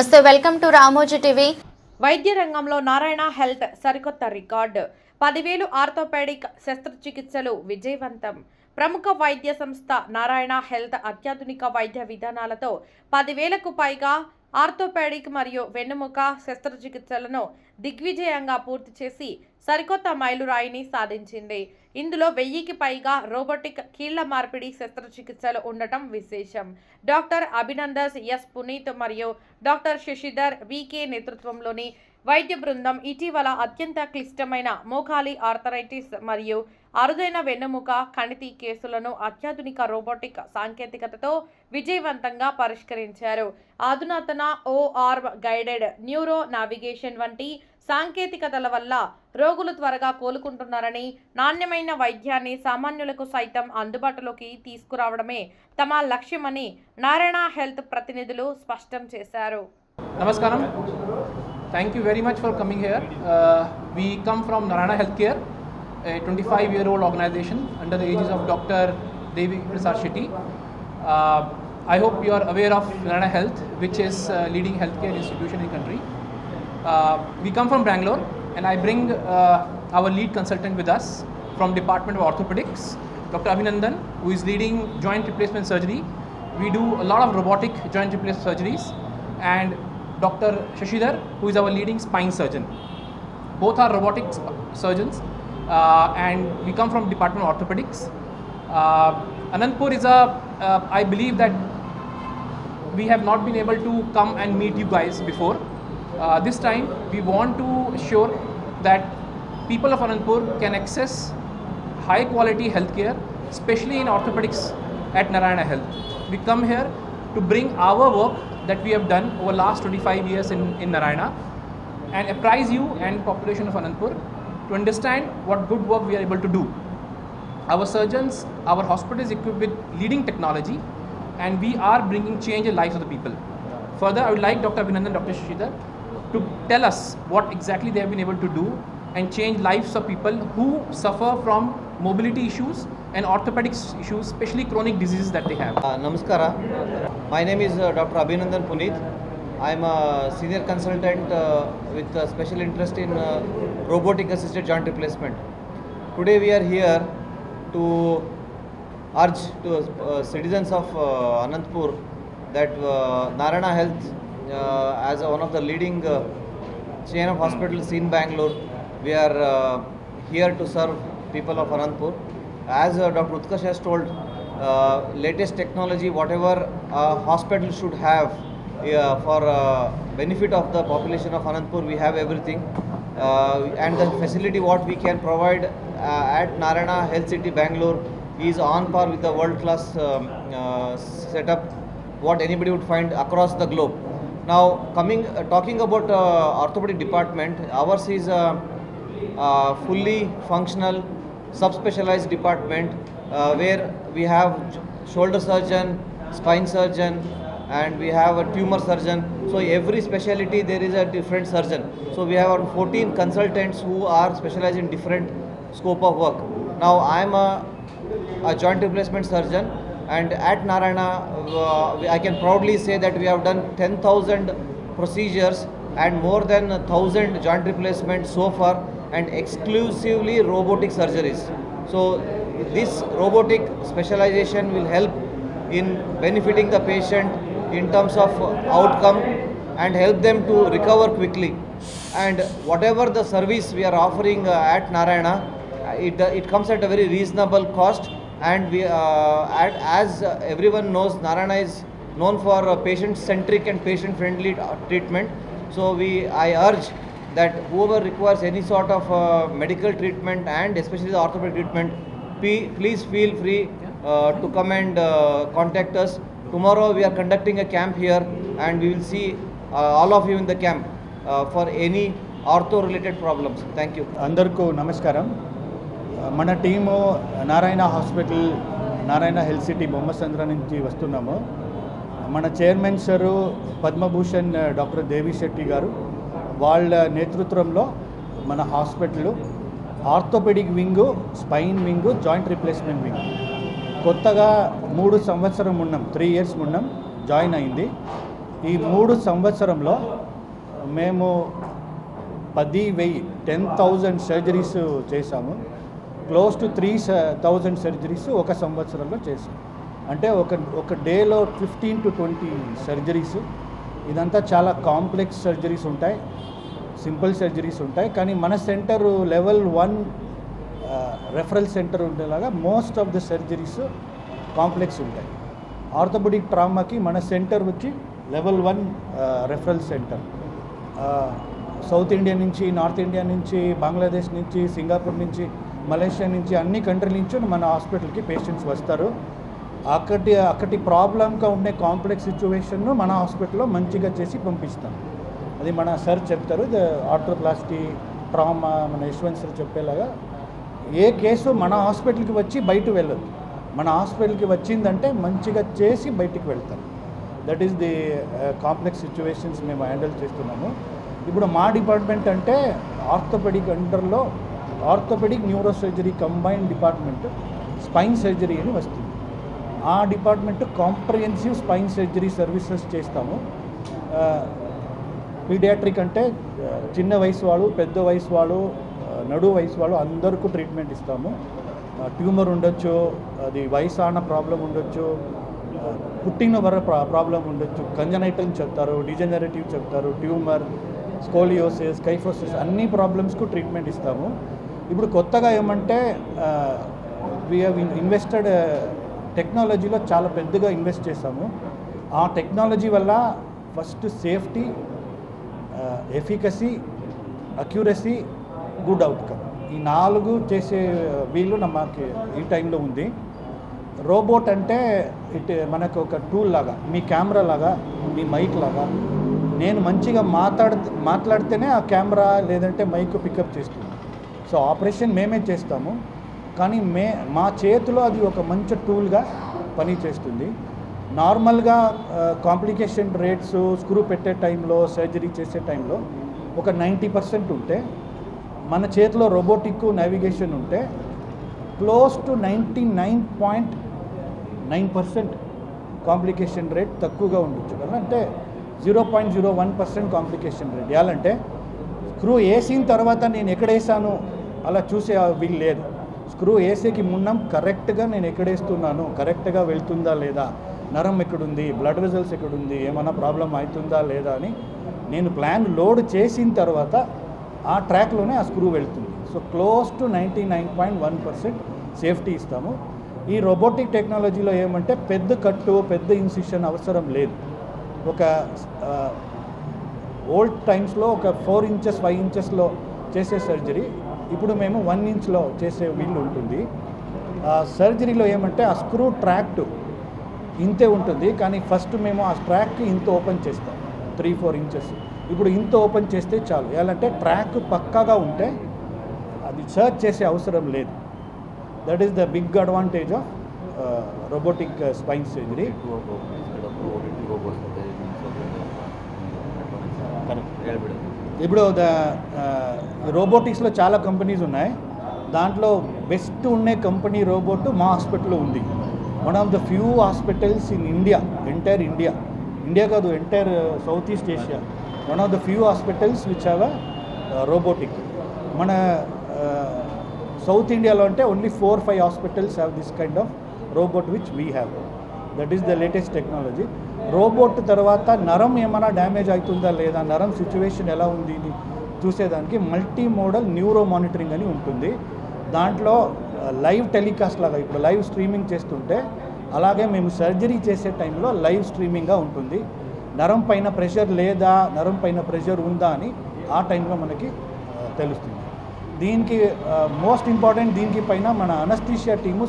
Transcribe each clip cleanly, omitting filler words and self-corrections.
Welcome to Ramoji TV. వైద్య రంగంలో Narayana health సరికొత్త రికార్డు. 10,000 ఆర్థోపెడిక్ శస్త్రచికిత్సలు విజయవంతం. ప్రముఖ వైద్య సంస్థ నారాయణ హెల్త్ అత్యాధునిక వైద్య విధానాలతో 10,000కు పైగా ఆర్థోపెడిక్ మరియు వెన్నుముక శస్త్రచికిత్సలను దిగ్విజయంగా పూర్తి చేసి సరికొత్త మైలురాయిని సాధించింది. ఇందులో 1000కి పైగా రోబోటిక్ కీళ్ల మార్పిడి శస్త్రచికిత్సలు ఉండటం విశేషం. డాక్టర్ అభినందన్ ఎస్ పునీత్ మరియు డాక్టర్ శశిధర్ వికే నేతృత్వంలోని వైద్య బృందం ఇటీవల అత్యంత క్లిష్టమైన మోకాలి ఆర్థరైటిస్ మరియు అరుదైన వెన్నుముక కణితి కేసులను అత్యాధునిక రోబోటిక్ సాంకేతికతతో విజయవంతంగా పరిష్కరించారు. అధునాతన ఓఆర్ గైడెడ్ న్యూరో నావిగేషన్ వంటి సాంకేతికతల వల్ల రోగులు త్వరగా కోలుకుంటున్నారని, నాణ్యమైన వైద్యాన్ని సామాన్యులకు సైతం అందుబాటులోకి తీసుకురావడమే తమ లక్ష్యమని నారాయణ హెల్త్ ప్రతినిధులు స్పష్టం చేశారు. Namaskaram. Thank you very much for coming here. We come from Narayana Healthcare, a 25-year-old organization under the aegis of Dr. Devi Prasad Shetty. I hope you are aware of Narayana Health, which is a leading healthcare institution in the country. We come from Bangalore, and I bring our lead consultant with us from Department of Orthopedics, Dr. Abhinandan, who is leading joint replacement surgery. We do a lot of robotic joint replacement surgeries, and Dr. Shashidhar, who is our leading spine surgeon. Both are robotic surgeons, and we come from Department of Orthopedics. Anandpur is I believe that we have not been able to come and meet you guys before. This time we want to assure that people of Anandpur can access high quality healthcare, especially in orthopedics at Narayana Health. We come here to bring our work that we have done over last 25 years in Narayana and apprise you and population of Anandpur to understand what good work we are able to do. Our surgeons, our hospital is equipped with leading technology, and we are bringing change in lives of the people. Further, I would like Dr. Abhinandan, Dr. Shashidhar to tell us what exactly they have been able to do and change lives of people who suffer from mobility issues and orthopedics issues, especially chronic diseases that they have. Namaskara. My name is Dr. Abhinandan Puneet. I am a senior consultant with a special interest in robotic assisted joint replacement. Today we are here to urge to citizens of Anandpur that Narayana Health as one of the leading chain of hospitals in Bangalore, we are here to serve people of Anandpur. As Dr. Utkarsh has told, latest technology, whatever hospital should have for benefit of the population of Anandpur, we have everything. And the facility what we can provide at Narayana Health City Bangalore is on par with the world class setup what anybody would find across the globe. Now talking about orthopedic department, ours is fully functional subspecialized department where we have shoulder surgeon, spine surgeon, and we have a tumor surgeon. So every specialty there is a different surgeon. So we have around 14 consultants who are specialized in different scope of work. Now I am a joint replacement surgeon, and at Narayana I can proudly say that we have done 10,000 procedures and more than 1,000 joint replacements so far, and exclusively robotic surgeries. So this robotic specialization will help in benefiting the patient in terms of outcome and help them to recover quickly. And whatever the service we are offering at Narayana, it comes at a very reasonable cost. And we, as everyone knows, Narayana is known for patient-centric and patient-friendly treatment. So I urge that whoever requires any sort of medical treatment and especially the orthopedic treatment, please feel free to come and contact us. Tomorrow we are conducting a camp here, and we will see all of you in the camp for any ortho-related problems. Thank you. Andarku namaskaram. మన team Narayana hospital Narayana health city Bommasandra నుంచి వస్తున్నాము. మన chairman sir Padma Bhushan doctor Devi Shetty గారు వాళ్ళ నేతృత్వంలో మన hospital orthopaedic wing, spine wing, joint replacement wing కొత్తగా 3 సంవత్సరం ఉన్నాం, 3 years ఉన్నాం, జాయిన్ అయింది. ఈ 3 సంవత్సరంలో మేము 10,000 సర్జరీస్ చేశాము. క్లోజ్ టు 3,000 సర్జరీస్ ఒక సంవత్సరంలో చేశాం. అంటే ఒక డేలో 15 to 20 సర్జరీస్. ఇదంతా చాలా కాంప్లెక్స్ సర్జరీస్ ఉంటాయి, సింపుల్ సర్జరీస్ ఉంటాయి. కానీ మన సెంటర్ లెవెల్ 1 రెఫరల్ సెంటర్ ఉండేలాగా most of the surgeries complex ఉంటాయి. ఆర్థోపెడిక్ ట్రామాకి మన సెంటర్ వచ్చి level 1 referral centre. South India నుంచి, నార్త్ ఇండియా నుంచి, బంగ్లాదేశ్ నుంచి, సింగపూర్ నుంచి, మలేషియా నుంచి, అన్ని కంట్రీల నుంచి మన హాస్పిటల్కి పేషెంట్స్ వస్తారు. అక్కడి ప్రాబ్లంగా ఉండే కాంప్లెక్స్ సిచ్యువేషన్ను మన హాస్పిటల్లో మంచిగా చేసి పంపిస్తాం. అది మన సార్ చెప్తారు. ఆర్థోప్లాస్టీ, ట్రామా మన యశ్వంత్ సార్ చెప్పేలాగా ఏ కేసు మన హాస్పిటల్కి వచ్చి బయట వెళ్ళదు. మన హాస్పిటల్కి వచ్చిందంటే మంచిగా చేసి బయటికి వెళ్తాం. That is the complex situations మేము హ్యాండిల్ చేస్తున్నాము. ఇప్పుడు మా డిపార్ట్మెంట్ అంటే ఆర్థోపెడిక్ అండర్లో orthopaedic neuro surgery combined department spine surgery అని వస్తుంది. ఆ department comprehensive spine surgery services చేస్తాము. పీడియాట్రిక్ అంటే చిన్న వయసు వాళ్ళు, పెద్ద వయసు వాళ్ళు, నడు వయసు వాళ్ళు అందరికీ ట్రీట్మెంట్ ఇస్తాము. ట్యూమర్ ఉండొచ్చు, అది వయసాన ప్రాబ్లం ఉండొచ్చు, పుట్టిన వర ప్రాబ్లం ఉండొచ్చు, కంజనైటల్ చెప్తారు, డిజనరేటివ్ చెప్తారు, ట్యూమర్, స్కోలియోసిస్, కైఫోసిస్ అన్ని ప్రాబ్లమ్స్కు ట్రీట్మెంట్ ఇస్తాము. ఇప్పుడు కొత్తగా ఏమంటే వీ హ్యావ్ ఇన్వెస్టెడ్ టెక్నాలజీలో చాలా పెద్దగా ఇన్వెస్ట్ చేస్తాము. ఆ టెక్నాలజీ వల్ల first safety, efficacy, accuracy, good outcome ఈ 4 చేసే వీళ్ళు మనకి ఈ టైంలో ఉంది. రోబోట్ అంటే మనకు ఒక టూల్ లాగా, మీ కెమెరా లాగా, మీ మైక్ లాగా. నేను మంచిగా మాట్లాడితేనే ఆ కెమెరా లేదంటే మైక్ పికప్ చేస్తుంది. సో ఆపరేషన్ మేమే చేస్తాము, కానీ మా చేతిలో అది ఒక మంచి టూల్గా పని చేస్తుంది. నార్మల్గా కాంప్లికేషన్ రేట్స్ స్క్రూ పెట్టే టైంలో, సర్జరీ చేసే టైంలో ఒక 90% ఉంటే, మన చేతిలో రోబోటిక్ నావిగేషన్ ఉంటే క్లోజ్ టు 99.9% కాంప్లికేషన్ రేట్ తక్కువగా ఉండొచ్చు. అంటే 0.01% కాంప్లికేషన్ రేట్. ఎలాంటే స్క్రూ వేసిన తర్వాత నేను ఎక్కడ వేసాను అలా చూసే వీలు లేదు. స్క్రూ వేసేకి మున్నం కరెక్ట్గా నేను ఎక్కడేస్తున్నాను, కరెక్ట్గా వెళ్తుందా లేదా, నరం ఎక్కడుంది, బ్లడ్ వెజల్స్ ఎక్కడుంది, ఏమైనా ప్రాబ్లం అవుతుందా లేదా అని నేను ప్లాన్ లోడ్ చేసిన తర్వాత ఆ ట్రాక్లోనే ఆ స్క్రూ వెళ్తుంది. సో క్లోజ్ టు 99.1% సేఫ్టీ ఇస్తాము. ఈ రోబోటిక్ టెక్నాలజీలో ఏమంటే పెద్ద కట్టు, పెద్ద ఇన్సిషన్ అవసరం లేదు. ఒక ఓల్డ్ టైమ్స్లో ఒక 4 inches 5 inchesలో చేసే సర్జరీ ఇప్పుడు మేము 1 inchలో చేసే వీలు ఉంటుంది. ఆ సర్జరీలో ఏమంటే ఆ స్క్రూ ట్రాక్ట్ ఇంతే ఉంటుంది, కానీ ఫస్ట్ మేము ఆ ట్రాక్కి ఇంత ఓపెన్ చేస్తాం 3-4 inches. ఇప్పుడు ఇంత ఓపెన్ చేస్తే చాలు. ఎలాంటే ట్రాక్ పక్కాగా ఉంటే అది సర్చ్ చేసే అవసరం లేదు. That is the big advantage of robotic spine surgery. ఇప్పుడు రోబోటిక్స్లో చాలా కంపెనీస్ ఉన్నాయి. దాంట్లో బెస్ట్ ఉండే కంపెనీ రోబోట్ మా హాస్పిటల్లో ఉంది. One of the few hospitals in India, entire India కాదు, entire South East Asia, one of the few hospitals which have robotic. మన సౌత్ ఇండియాలో అంటే only 4-5 hospitals have this kind of robot which we have. That is the latest technology. Robot తర్వాత నరం ఏమైనా damage అవుతుందా లేదా, నరం సిచ్యువేషన్ ఎలా ఉంది ఇది చూసేదానికి మల్టీ మోడల్ న్యూరో మానిటరింగ్ అని ఉంటుంది. దాంట్లో లైవ్ టెలికాస్ట్ లాగా ఇప్పుడు లైవ్ స్ట్రీమింగ్ చేస్తుంటే అలాగే మేము సర్జరీ చేసే టైంలో లైవ్ స్ట్రీమింగ్గా ఉంటుంది. నరం పైన ప్రెషర్ లేదా, నరం పైన ప్రెషర్ ఉందా అని ఆ టైంలో మనకి తెలుస్తుంది. దీనికి మోస్ట్ ఇంపార్టెంట్, దీనికి పైన మన అనస్థీషియా టీము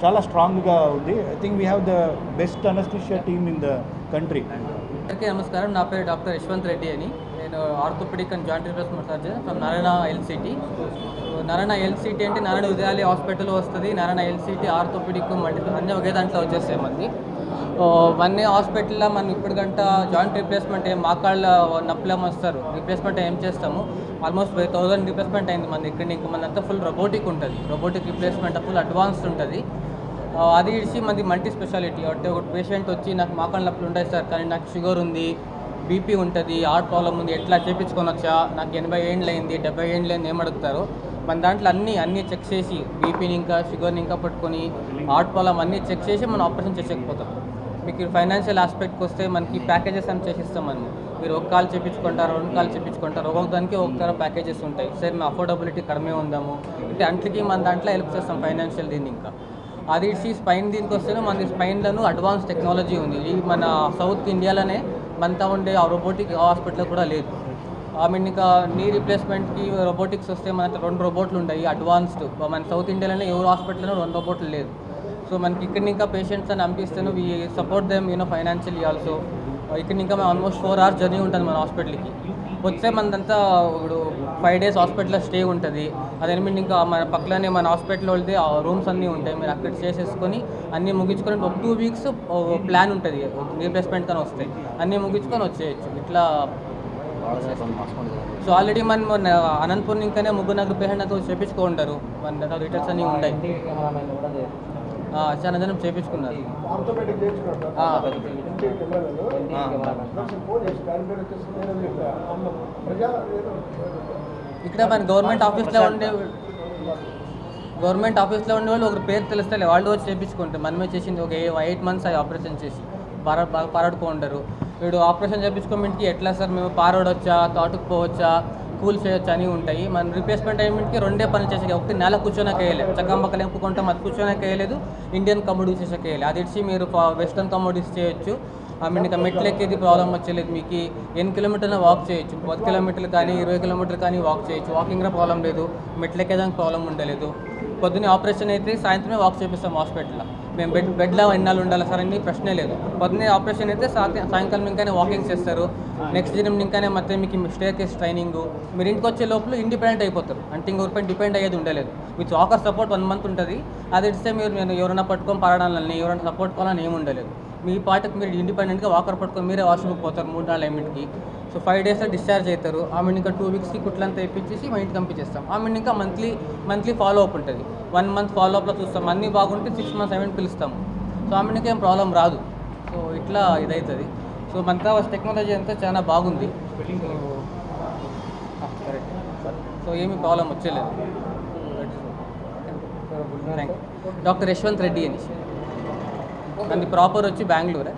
చాలా స్ట్రాంగ్గా ఉంది. I think we have the best anaesthesia team in the country. అందరికీ నమస్కారం. నా పేరు డాక్టర్ యశ్వంత్ రెడ్డి అని. నేను orthopaedic and joint replacement surgeon from Narayana LCT. Narayana LCT అంటే నారాయణ ఉదయాలి హాస్పిటల్ వస్తుంది. నారాయణ ఎల్సిటీ ఆర్థోపెడిక్ అన్నీ ఒకే దాంట్లో వచ్చేస్తాయి మంది. వన్ హాస్పిటల్లో మనం ఇప్పటికంట జాయింట్ రీప్లేస్మెంట్ మోకాళ్ళ నొప్పులు వస్తారు, రీప్లేస్మెంట్ ఏం చేస్తాము. ఆల్మోస్ట్ 1000 రీప్లేస్మెంట్ అయింది మన ఇక్కడ. ఇంకా మనంతా ఫుల్ రోబోటిక్ ఉంటుంది. రోబోటిక్ రీప్లేస్మెంట్ ఫుల్ అడ్వాన్స్డ్ ఉంటుంది. అది ఇడిచి మంది మల్టీ స్పెషాలిటీ అంటే ఒక పేషెంట్ వచ్చి నాకు మోకాళ్ళ నొప్పులు ఉంటాయి సార్, కానీ నాకు షుగర్ ఉంది, బీపీ ఉంటుంది, హార్ట్ ప్రాబ్లం ఉంది, ఎట్లా చేయించుకొని వచ్చా, నాకు 80 ఏళ్ళు అయింది, 70 ఏళ్ళు అయింది ఏం అడుగుతారు. మన దాంట్లో అన్నీ చెక్ చేసి బీపీని ఇంకా షుగర్ని ఇంకా పట్టుకొని హార్ట్ ప్రాబ్లం అన్నీ చెక్ చేసి మనం ఆపరేషన్ చేసేకపోతాం. మీకు ఫైనాన్షియల్ ఆస్పెక్ట్కి వస్తే మనకి ప్యాకేజెస్ అని చేసిస్తాం. మనం మీరు ఒక కాల్ చేయించుకుంటారు, 2 కాల్ చేయించుకుంటారు, ఒక్కొక్క దానికి ఒక్కొక్క ప్యాకేజెస్ ఉంటాయి. సరే మేము అఫోర్డబిలిటీ కడమే ఉందాము అంటే అంట్లకి మన దాంట్లో హెల్ప్ చేస్తాం ఫైనాన్షియల్ దీన్ని. ఇంకా అది ఇచ్చి స్పైన్ దీనికి వస్తేనే మన స్పైన్లను అడ్వాన్స్ టెక్నాలజీ ఉంది. ఈ మన సౌత్ ఇండియాలోనే మనతో ఉండే ఆ రోబోటిక్ హాస్పిటల్ కూడా లేదు. ఇంకా నీ రీప్లేస్మెంట్కి రోబోటిక్స్ వస్తే మన 2 రోబోట్లు ఉన్నాయి అడ్వాన్స్డ్. మన సౌత్ ఇండియాలోనే ఎవరు హాస్పిటల్లో 2 రోబోట్లు లేదు. సో మనకి ఇక్కడ ఇంకా పేషెంట్స్ అని పంపిస్తాను, we support them financially also. ఇక్కడ ఇంకా మేము ఆల్మోస్ట్ 4 hours జర్నీ ఉంటుంది మన హాస్పిటల్కి. వస్తే మనదంతా ఇప్పుడు 5 days హాస్పిటల్లో స్టే ఉంటుంది. అదే ఇంకా మన పక్కనే మన హాస్పిటల్ వెళ్తే రూమ్స్ అన్నీ ఉంటాయి, మీరు అక్కడ చేసేసుకొని అన్నీ ముగించుకొని ఒక 2 weeks ప్లాన్ ఉంటుంది రీప్లేస్మెంట్ కానీ వస్తాయి, అన్నీ ముగించుకొని వచ్చేయచ్చు ఇట్లా. సో ఆల్రెడీ మనం అనంతపూర్ ఇంకానే 3 పేషెంట్తో చేయించుకుంటారు, మన దగ్గర డీటెయిల్స్ అన్నీ ఉన్నాయి. చాలా జనం చేయించుకున్నారు. ఇక్కడ మన గవర్నమెంట్ ఆఫీస్లో ఉండే వాళ్ళు ఒకరు పేరు తెలుస్తే వాళ్ళు వచ్చి చేయించుకుంటారు. మనమే చేసింది ఒక 8 months అయ్యి ఆపరేషన్ చేసి పారాడుకుంటారు. వీడు ఆపరేషన్ చేయించుకోవడానికి ఎట్లా సార్ మేము పారాడొచ్చా, తోటకుపోవచ్చా, కూల్ చేయొచ్చు అని ఉంటాయి. మన రీప్లేస్మెంట్ టైంకి 2 పనులు చేసే, ఒకటి నెల కూర్చోనకి వేయలేదు, చక్కంబక్కలు ఎంపుకుంటాం అది కూర్చోనకి వేయలేదు, ఇండియన్ కమోడిటీస్ చేసేకి వేయాలి. అది ఇచ్చి మీరు వెస్టర్న్ కమోడిటీస్ చేయొచ్చు. ఇంకా మెట్లు ఎక్కేది ప్రాబ్లం వచ్చలేదు, మీకు 8 kilometers వాక్ చేయొచ్చు, 10 kilometers కానీ 20 kilometers కానీ వాక్ చేయొచ్చు. వాకింగ్లో ప్రాబ్లం లేదు, మెట్లు ఎక్కేదానికి ప్రాబ్లం ఉండలేదు. పొద్దున్నే ఆపరేషన్ అయితే సాయంత్రమే వాక్ చేపిస్తాం హాస్పిటల్లో. మేము బెడ్లో ఎన్నాళ్ళు ఉండాలి సార్ అని ప్రశ్నే లేదు. పొద్దున్నే ఆపరేషన్ అయితే సాయంకాలం ఇంకానే వాకింగ్ చేస్తారు. నెక్స్ట్ దినం ఇంకానే మొత్తం మీకు స్టేర్ కేస్ ట్రైనింగ్. మీరు ఇంటికి వచ్చే లోపల ఇండిపెండెంట్ అయిపోతారు, అంటే ఇంకొకరిపై డిపెండ్ అయ్యేది ఉండలేదు. విత్ వాకర్ సపోర్ట్ 1 month ఉంటుంది. అది ఇస్తే మీరు ఎవరైనా పట్టుకొని పడడాలని, ఎవరైనా సపోర్ట్ కావాలని ఏమి ఉండలేదు. మీ పార్టీకి మీరు ఇండిపెండెంట్గా వాకర్ పట్టుకొని మీరే వాష్రూమ్కి పోతారు 3-4 టైంకి. సో 5 daysలో డిశ్చార్జ్ అవుతారు. ఇంకా 2 weeksకి కుట్లంతా ఇప్పించేసి మా ఇంటికి పంపించేస్తాం. ఇంకా మంత్లీ ఫాలో అప్ ఉంటుంది. 1 month ఫాలో అప్లో చూస్తాం, అన్నీ బాగుంటే 6 months పిలుస్తాము. సో ఏం ప్రాబ్లం రాదు. సో ఇట్లా ఇదవుతుంది. సో మనతో టెక్నాలజీ అంతా చాలా బాగుంది. కరెక్ట్. సో ఏమీ ప్రాబ్లం వచ్చేలేదు. Thank you. Doctor Yashwant Reddy అని, అది ప్రాపర్ వచ్చి బెంగళూరే.